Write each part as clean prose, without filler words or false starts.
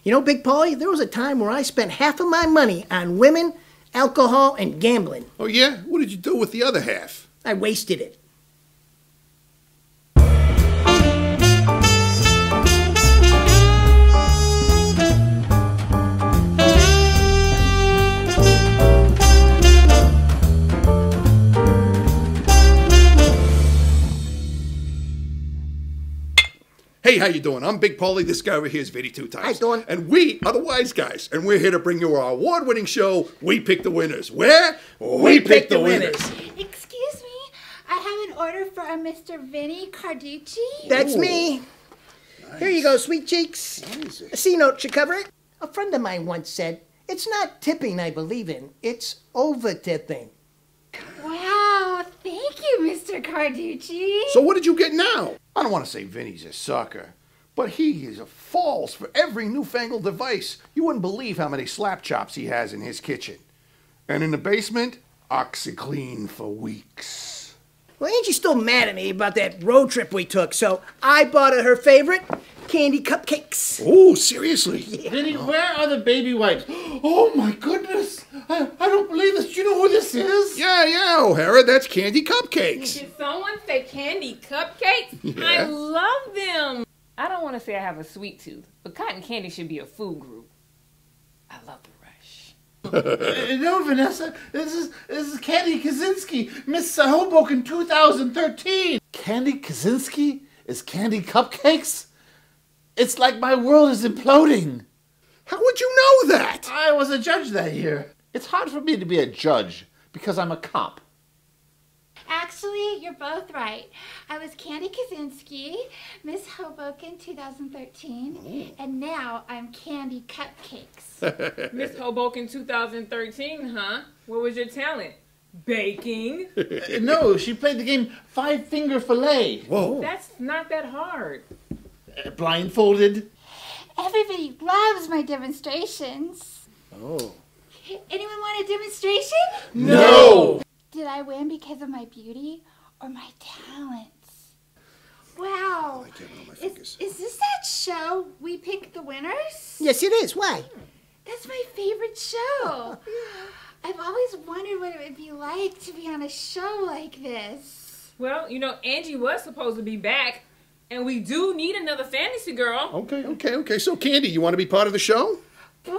You know, Big Pauley, there was a time where I spent half of my money on women, alcohol, and gambling. Oh, yeah? What did you do with the other half? I wasted it. Hey, how you doing? I'm Big Pauley. This guy over here is Vinny 2 times. Hi, doing? And we are the Wise Guys, and we're here to bring you our award-winning show, We Pick the Winners. Where? We Pick the Winners. Excuse me, I have an order for a Mr. Vinny Carducci. That's Ooh. me. Nice. Here you go, sweet cheeks. Nice. A C-note should cover it. A friend of mine once said, it's not tipping I believe in, it's over-tipping. Wow, thank you, Mr. Carducci. So what did you get now? I don't want to say Vinny's a sucker, but he is a falls for every newfangled device. You wouldn't believe how many slap chops he has in his kitchen. And in the basement, OxyClean for weeks. Well, Angie's still mad at me about that road trip we took, so I bought her favorite, Candi Cupcakes. Oh, seriously? Vinny, where are the baby wipes? Oh my goodness! I don't believe this. Do you know who this is? Yeah, O'Hara, that's Candi Cupcakes. Did someone say Candi Cupcakes? Yeah. I love them. I don't want to say I have a sweet tooth, but cotton candy should be a food group. I love the rush. No, Venessa. This is Candi Kassinski, Miss Hoboken 2013. Candi Kassinski is Candi Cupcakes? It's like my world is imploding. How would you know that? I was a judge that year. It's hard for me to be a judge because I'm a cop. Actually, you're both right. I was Candi Kassinski, Miss Hoboken 2013, and now I'm Candi Cupcakes. Miss Hoboken 2013, huh? What was your talent? Baking? No, she played the game Five Finger Fillet. Whoa. That's not that hard. Blindfolded. Everybody loves my demonstrations. Oh. Anyone want a demonstration? No! Did I win because of my beauty or my talents? Wow. I can't on my fingers. Is this that show, We Pick the Winners? Yes, it is. Why? That's my favorite show. I've always wondered what it would be like to be on a show like this. Well, you know, Angie was supposed to be back, and we do need another fantasy girl. Okay. So, Candi, you want to be part of the show? Boy,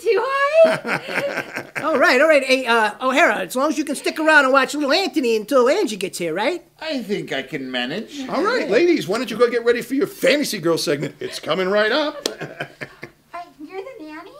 do I? All right. Hey, O'Hara, as long as you can stick around and watch little Anthony until Angie gets here, right? I think I can manage. All right, ladies, why don't you go get ready for your Fantasy Girl segment? It's coming right up. You're the nanny?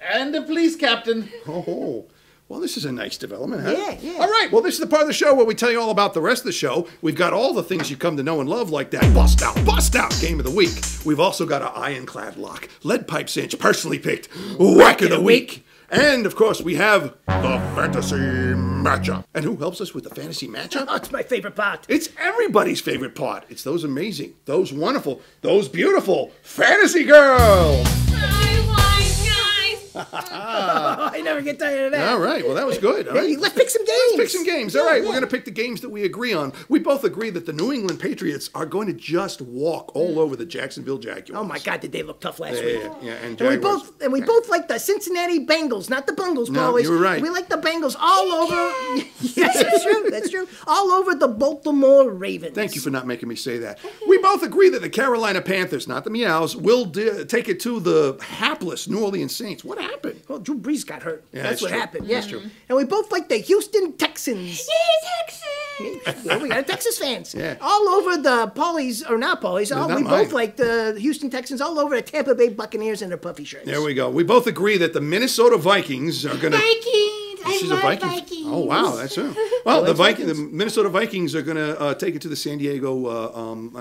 And the police captain. Oh, well, this is a nice development, huh? Yeah. All right, well, this is the part of the show where we tell you all about the rest of the show. We've got all the things you come to know and love, like that Bust Out Game of the Week. We've also got our Ironclad Lock, Lead Pipe Cinch, personally picked Whack of the Week. And, of course, we have the Fantasy Matchup. And who helps us with the Fantasy Matchup? Oh, it's my favorite part. It's everybody's favorite part. It's those amazing, those wonderful, those beautiful Fantasy Girls. Hi, Wise Guys. I never get tired of that. All right, well, that was good. All right. Hey, let's pick some games. Let's pick some games. All right, we're going to pick the games that we agree on. We both agree that the New England Patriots are going to just walk all over the Jacksonville Jaguars. Oh my God, did they look tough last week? Yeah, and And we Jaguars. both like the Cincinnati Bengals, not the Bungles, No, Pauley. you were right. We like the Bengals all over. Yes, that's true. All over the Baltimore Ravens. Thank you for not making me say that. We both agree that the Carolina Panthers, not the Meows, will take it to the hapless New Orleans Saints. What happened? Well, Drew Brees got hurt. Yeah, that's what true. happened. That's Yeah. true. And we both like the Houston Texans. Yay, Texans! Yeah, we got Texas fans. Yeah. All over the Pauleys, or not Pauleys, not we mine. both like the Houston Texans, all over the Tampa Bay Buccaneers and their puffy shirts. There we go. We both agree that the Minnesota Vikings are going to... Vikings! I love Vikings. Oh, wow, that's true. Well, the Minnesota Vikings are going to take it to the San Diego,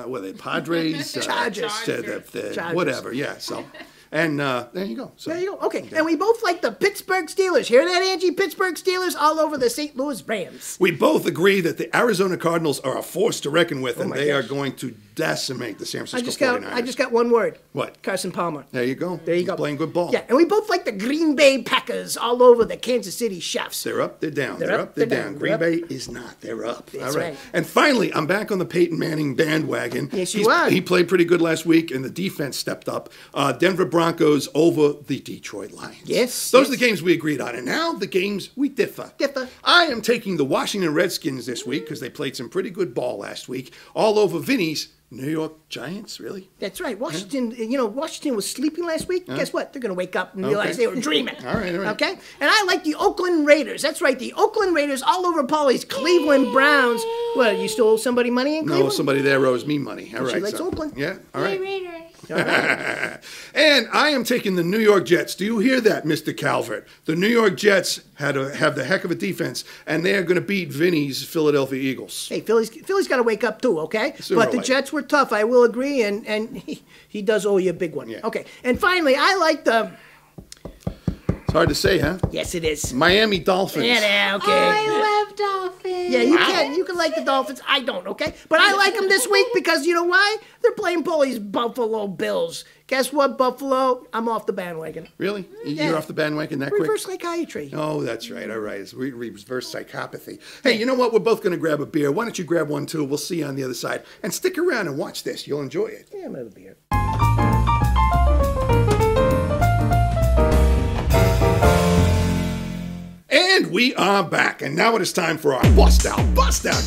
what are they, Padres? Chargers. Chargers. Whatever, yeah, so... And there you go. So, There you go. Okay. And we both like the Pittsburgh Steelers. Hear that, Angie? Pittsburgh Steelers all over the St. Louis Rams. we both agree that the Arizona Cardinals are a force to reckon with, and they are going to decimate the San Francisco 49ers. I just got one word. What? Carson Palmer. There you go. There you He's go. playing good ball. Yeah, and we both like the Green Bay Packers all over the Kansas City Chiefs. They're up, they're down. They're up, they're down. Green They're Bay is not. They're up. That's all right. right. And finally, I'm back on the Peyton Manning bandwagon. Yes, you are. He played pretty good last week, and the defense stepped up. Denver Broncos over the Detroit Lions. Yes. Those are the games we agreed on. And now the games we differ. I am taking the Washington Redskins this week because they played some pretty good ball last week. All over Vinny's New York Giants, really? That's right. Washington, Washington was sleeping last week. Guess what? They're going to wake up and realize they were dreaming. All right. Okay? And I like the Oakland Raiders. That's right. The Oakland Raiders all over Pauley's Cleveland Browns. Well, you stole somebody money in Cleveland? No, somebody there owes me money. All right. She likes Oakland. Yeah, all right. Raiders. And I am taking the New York Jets. Do you hear that, Mr. Calvert? The New York Jets have the heck of a defense, and they're going to beat Vinny's Philadelphia Eagles. Hey, Philly's got to wake up too, okay? Sooner But or the later. Jets were tough, I will agree, and he does owe you a big one. Yeah. Okay, and finally, I like the... It's hard to say, huh? Yes, it is. Miami Dolphins. Yeah, okay. Oh, I love dolphins. Yeah, you can like the Dolphins. I don't, okay? But I like them this week because you know why? They're playing Pauley's Buffalo Bills. Guess what, Buffalo? I'm off the bandwagon. Really? Yeah. You're off the bandwagon that Reverse quick? psychiatry. Oh, that's right. All right. It's reverse psychopathy. Hey, you know what? We're both going to grab a beer. Why don't you grab one, too? We'll see you on the other side. And stick around and watch this. You'll enjoy it. Yeah, I'm gonna have a beer. And we are back. And now it is time for our Bust Out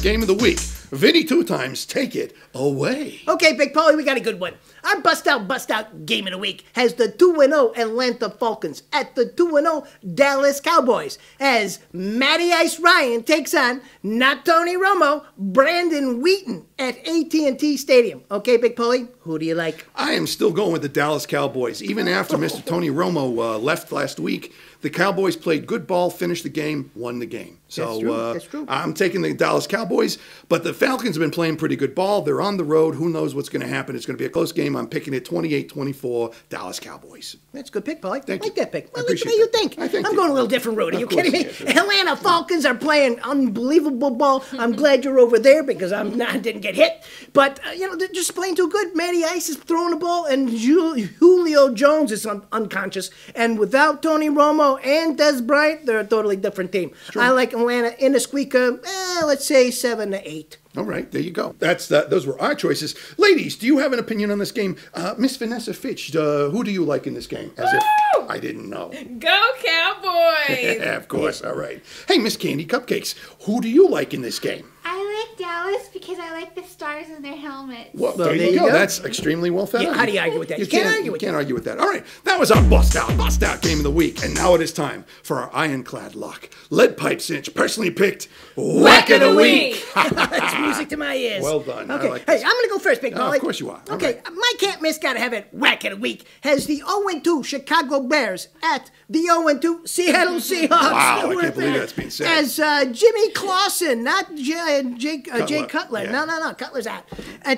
Game of the Week. Vinny two times, take it away. Okay, Big Paulie, we got a good one. Our Bust Out Game of the Week has the 2-0 Atlanta Falcons at the 2-0 Dallas Cowboys as Matty Ice Ryan takes on not Tony Romo, Brandon Wheaton at AT&T Stadium. Okay, Big Paulie, who do you like? I am still going with the Dallas Cowboys. Even after Mr. Tony Romo left last week, the Cowboys played good ball, finished the game, won the game. So That's true. I'm taking the Dallas Cowboys, but the Falcons have been playing pretty good ball. They're on the road. Who knows what's going to happen? It's going to be a close game. I'm picking it 28-24, Dallas Cowboys. That's a good pick, Paulie. Thank I like you. that pick. I I like the appreciate way you that. think. I thank I'm you. going a little different road. Are you Of course kidding me? you are. Atlanta Falcons are playing unbelievable ball. I'm glad you're over there because I didn't get hit. But, they're just playing too good. Matty Ice is throwing the ball, and Julio Jones is unconscious. And without Tony Romo and Des Bryant, they're a totally different team. I like Atlanta in a squeaker, let's say 7-8. All right, there you go. Those were our choices. Ladies, do you have an opinion on this game? Miss Venessa Fitch, who do you like in this game? As if I didn't know. Go Cowboys! Yeah, of course. All right. Hey, Miss Candi Cupcakes, who do you like in this game? I like Dallas because I like the stars in their helmets. Well, there you go. That's extremely well thought. Yeah, how do you argue with that? You can't argue with that. All right, that was our Bust Out Game of the Week. And now it is time for our Ironclad Lock. Lead Pipe Cinch, personally picked Whack of the Week. That's music to my ears. Well done. I Okay, like hey, this. I'm going to go first, Big Oh, Paulie. of course you are. All Okay, right. my can't miss, gotta have it. Whack of the Week has the 0-2 Chicago Bears at the 0-2 Seattle Seahawks. Wow, I Who can't are believe there? that's being said. As Jimmy Clausen, not Jay Cutler. Yeah. No, Cutler's out.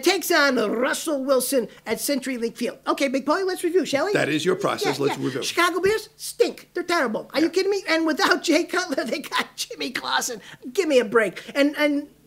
Takes on Russell Wilson at Century League Field. Okay, Big Paulie, let's review, shall we? That is your process. Let's review. Chicago Bears stink. They're terrible. Are you kidding me? And without Jay Cutler, they got Jimmy Clausen. Give me a break.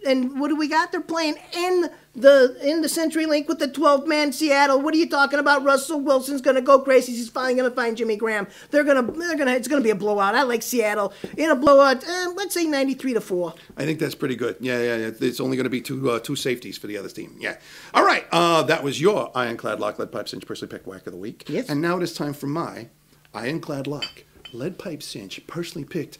And what do we got? They're playing in the Century Link with the 12-man Seattle. What are you talking about? Russell Wilson's gonna go crazy. He's finally gonna find Jimmy Graham. It's gonna be a blowout. I like Seattle in a blowout. Let's say 93-4. I think that's pretty good. Yeah. It's only going to be two safeties for the other team. Yeah. All right. That was your Ironclad Lock, Lead Pipe Cinch, personally picked Whack of the Week. Yes. And now it is time for my Ironclad Lock, Lead Pipe Cinch, personally picked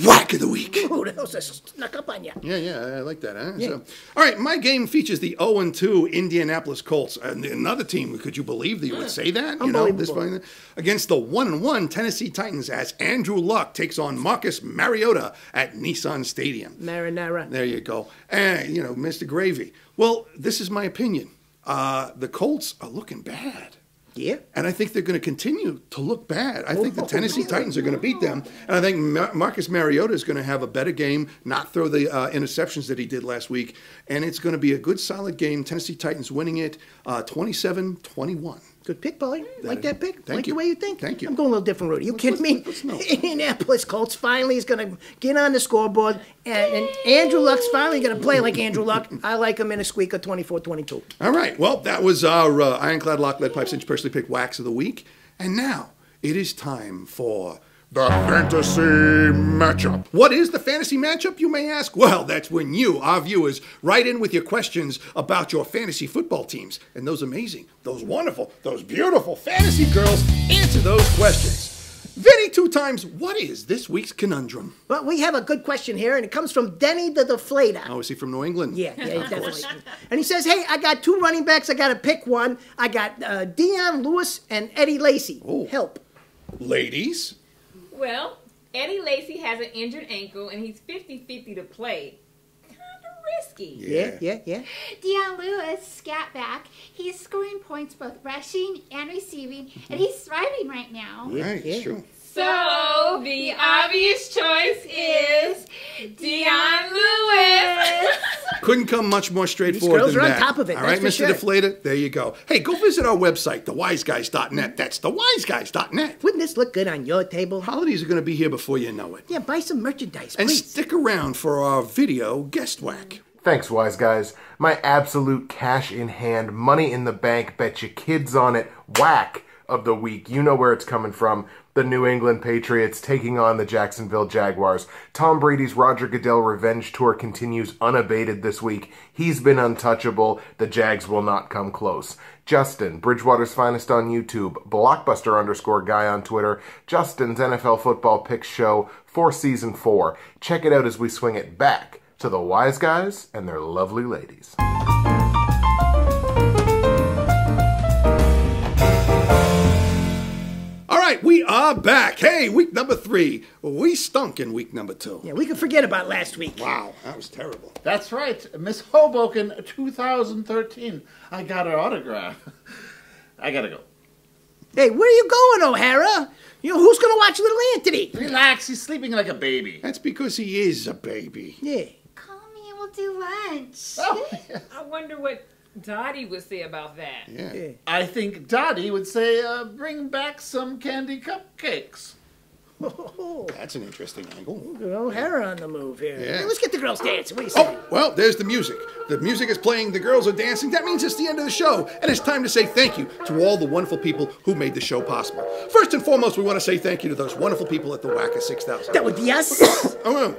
Whack of the Week. Ooh, that was snuck up on you. Yeah, I like that, huh? Yeah. So, all right, my game features the 0-2 Indianapolis Colts. Another team, could you believe that you would say that? Unbelievable. Against the 1-1 Tennessee Titans as Andrew Luck takes on Marcus Mariota at Nissan Stadium. Marinara. There you go. And, Mr. Gravy. Well, this is my opinion. The Colts are looking bad. Yeah. And I think they're going to continue to look bad. I think the Tennessee Titans are going to beat them. And I think Marcus Mariota is going to have a better game, not throw the interceptions that he did last week. And it's going to be a good, solid game. Tennessee Titans winning it 27-21. Good pick, Pauley. Like that pick. Thank like you. the way you think. Thank you. I'm going a little different, Rudy. You kidding me? let's know. Indianapolis Colts finally is going to get on the scoreboard, and Andrew Luck's finally going to play like Andrew Luck. I like him in a squeaker 24-22. All right. Well, that was our Ironclad Lock Lead Pipe Cinch Personally Picked Wax of the Week. And now it is time for the fantasy matchup. What is the fantasy matchup, you may ask? Well, that's when you, our viewers, write in with your questions about your fantasy football teams. And those amazing, those wonderful, those beautiful fantasy girls answer those questions. Vinny, 2 times, what is this week's conundrum? Well, we have a good question here, and it comes from Denny the Deflator. Oh, is he from New England? Yeah, definitely. And he says, hey, I got 2 running backs. I got to pick one. I got Deion Lewis and Eddie Lacy. Oh. Help. Ladies? Well, Eddie Lacy has an injured ankle, and he's 50-50 to play. Kind of risky. Yeah. Deion Lewis, scat back. He's scoring points both rushing and receiving, and he's thriving right now. Right, it's true. So, the obvious choice is Deion Lewis. Couldn't come much more straightforward girls than are on that. top of it, All that's right, for Mr. sure. Deflator, there you go. Hey, go visit our website, thewiseguys.net. That's thewiseguys.net. Wouldn't this look good on your table? Holidays are going to be here before you know it. Yeah, buy some merchandise, And please. stick around for our video guest whack. Thanks, Wise Guys. My absolute cash in hand, money in the bank, bet your kids on it, whack of the week. You know where it's coming from. The New England Patriots taking on the Jacksonville Jaguars. Tom Brady's Roger Goodell revenge tour continues unabated this week. He's been untouchable. The Jags will not come close. Justin, Bridgewater's Finest on YouTube, Blockbuster_guy on Twitter, Justin's NFL Football Picks Show for Season 4. Check it out as we swing it back to the Wise Guys and their lovely ladies. All right, we are back. Hey, week number 3. We stunk in week number 2. Yeah, we can forget about last week. Wow, that was terrible. That's right. Miss Hoboken 2013. I got her autograph. I gotta go. Hey, where are you going, O'Hara? You know, who's going to watch little Anthony? Relax, he's sleeping like a baby. That's because he is a baby. Yeah. Call me and we'll do lunch. Oh, yeah. I wonder what Dottie would say about that. Yeah. I think Dottie would say, bring back some candy cupcakes. Oh, That's an interesting angle. good O'Hara on the move here. Yeah. Hey, let's get the girls dancing. What do you say? Oh, well, there's the music. The music is playing, the girls are dancing. That means it's the end of the show. And it's time to say thank you to all the wonderful people who made the show possible. First and foremost, we want to say thank you to those wonderful people at the Whacker 6000. That would be us. Oh,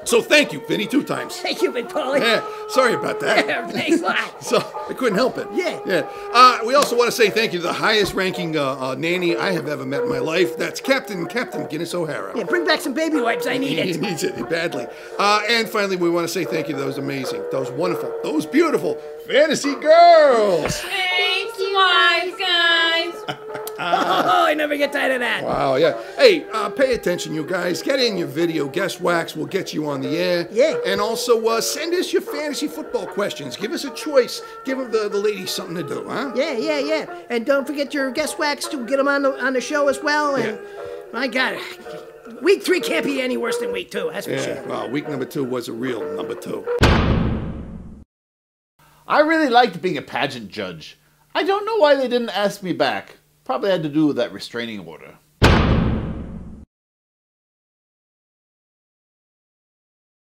so thank you, Vinny, 2 times. Thank you, Big Pauley. Yeah, sorry about that. Yeah, thanks a lot. So I couldn't help it. Yeah. We also want to say thank you to the highest ranking nanny I have ever met in my life. That's Captain Guiness O'Hara. Yeah, bring back some baby wipes. I need He it. needs it badly. And finally, we want to say thank you to those amazing, those wonderful, those beautiful fantasy girls. Thanks, Wise Guys. Oh, I never get tired of that. Wow, yeah. Hey, pay attention, you guys. Get in your video guest wax. We'll get you on the air. Yeah. And also, send us your fantasy football questions. Give us a choice. Give the ladies something to do, huh? Yeah. And don't forget your guest wax to get them on the show as well. And my God, week 3 can't be any worse than week 2. That's for Yeah. sure. Well, week number 2 was a real number 2. I really liked being a pageant judge. I don't know why they didn't ask me back. Probably had to do with that restraining order.